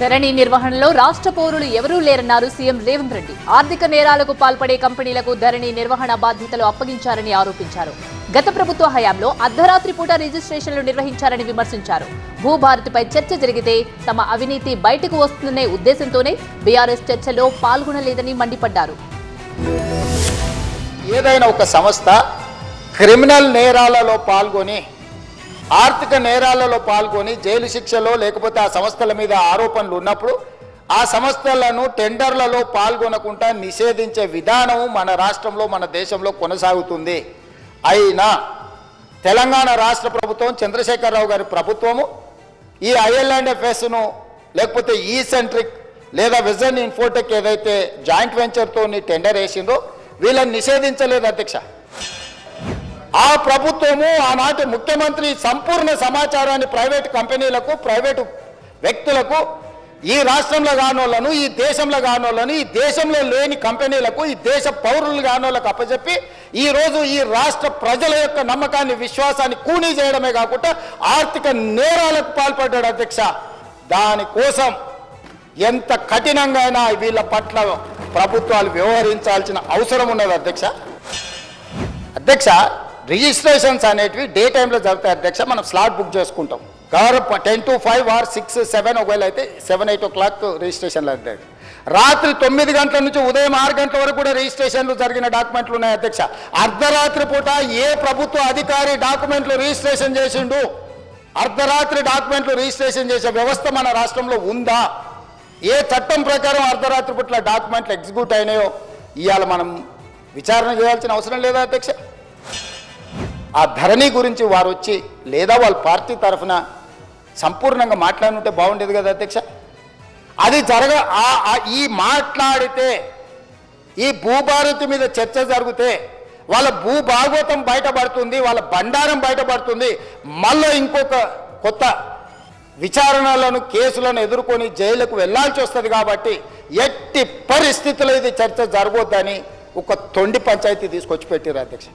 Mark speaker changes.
Speaker 1: ధరణి నిర్వహణలో రాష్ట్ర పౌరులు ఎవరూ లేరన్నారు సీఎం రేవంత్ రెడ్డి. ఆర్థిక నేరాలకు పాల్పడే కంపెనీలకు ధరణి నిర్వహణ బాధ్యతలు అప్పగించారని ఆరోపించారు. గత ప్రభుత్వ హయాంలో అర్ధరాత్రి పూట రిజిస్ట్రేషన్లు నిర్వహించారని విమర్శించారు. భూభారతిపై చర్చ జరిగితే తమ అవినీతి బయటకు వస్తుందనే ఉద్దేశంతోనే బీఆర్ఎస్ చర్చలో పాల్గొనలేదని మండిపడ్డారు.
Speaker 2: ఏదైనా ఒక సంస్థ క్రిమినల్ నేరాలలో పాల్గొని ఆర్థిక నేరాలలో పాల్గొని జైలు శిక్షలో లేకపోతే ఆ సంస్థల మీద ఆరోపణలు ఉన్నప్పుడు ఆ సంస్థలను టెండర్లలో పాల్గొనకుండా నిషేధించే విధానం మన రాష్ట్రంలో మన దేశంలో కొనసాగుతుంది. అయినా తెలంగాణ రాష్ట్ర ప్రభుత్వం చంద్రశేఖరరావు గారి ప్రభుత్వము ఈ IL&FSను లేకపోతే ఈ సెంట్రిక్ లేదా విజన్ ఇన్ఫోటెక్ ఏదైతే జాయింట్ వెంచర్తో టెండర్ వేసిందో వీళ్ళని నిషేధించలేదు అధ్యక్ష. ఆ ప్రభుత్వము ఆనాటి ముఖ్యమంత్రి సంపూర్ణ సమాచారాన్ని ప్రైవేటు కంపెనీలకు ప్రైవేటు వ్యక్తులకు ఈ రాష్ట్రంలో కానోళ్లను ఈ దేశంలో కానోళ్లను ఈ దేశంలో లేని కంపెనీలకు ఈ దేశ పౌరులు కానోళ్లకు అప్పచెప్పి ఈరోజు ఈ రాష్ట్ర ప్రజల యొక్క నమ్మకాన్ని విశ్వాసాన్ని కూనీ చేయడమే కాకుండా ఆర్థిక నేరాలకు పాల్పడ్డాడు అధ్యక్ష. దానికోసం ఎంత కఠినంగా వీళ్ళ పట్ల ప్రభుత్వాలు వ్యవహరించాల్సిన అవసరం ఉన్నది అధ్యక్ష. రిజిస్ట్రేషన్స్ అనేటివి డే టైంలో జరుగుతాయి అధ్యక్ష. మనం స్లాట్ బుక్ చేసుకుంటాం. 10 to 5 or 6, 7 ఒకవేళ అయితే 7, 8 o'clock రిజిస్ట్రేషన్లు అవుతాయి. రాత్రి 9 గంటల నుంచి ఉదయం 6 గంటల వరకు కూడా రిజిస్ట్రేషన్లు జరిగిన డాక్యుమెంట్లు ఉన్నాయి అధ్యక్ష. అర్ధరాత్రి పూట ఏ ప్రభుత్వ అధికారి డాక్యుమెంట్లు రిజిస్ట్రేషన్ చేసిండు? అర్ధరాత్రి డాక్యుమెంట్లు రిజిస్ట్రేషన్ చేసే వ్యవస్థ మన రాష్ట్రంలో ఉందా? ఏ చట్టం ప్రకారం అర్ధరాత్రి పూట డాక్యుమెంట్లు ఎగ్జిక్యూట్ అయినాయో ఇవాళ మనం విచారణ చేయాల్సిన అవసరం లేదా అధ్యక్ష? ఆ ధరణి గురించి వారు వచ్చి లేదా వాళ్ళ పార్టీ తరఫున సంపూర్ణంగా మాట్లాడుంటే బాగుండేది కదా అధ్యక్ష. అది ఈ మాట్లాడితే ఈ భూభారతి మీద చర్చ జరిగితే వాళ్ళ భూభాగవతం బయటపడుతుంది, వాళ్ళ బండారం బయటపడుతుంది. మళ్ళీ ఇంకొక కొత్త విచారణలను కేసులను ఎదుర్కొని జైలుకు వెళ్లాల్సి వస్తుంది. కాబట్టి ఎట్టి పరిస్థితుల్లో ఇది చర్చ జరగొద్దని ఒక తొండి పంచాయతీ తీసుకొచ్చి పెట్టారు అధ్యక్ష.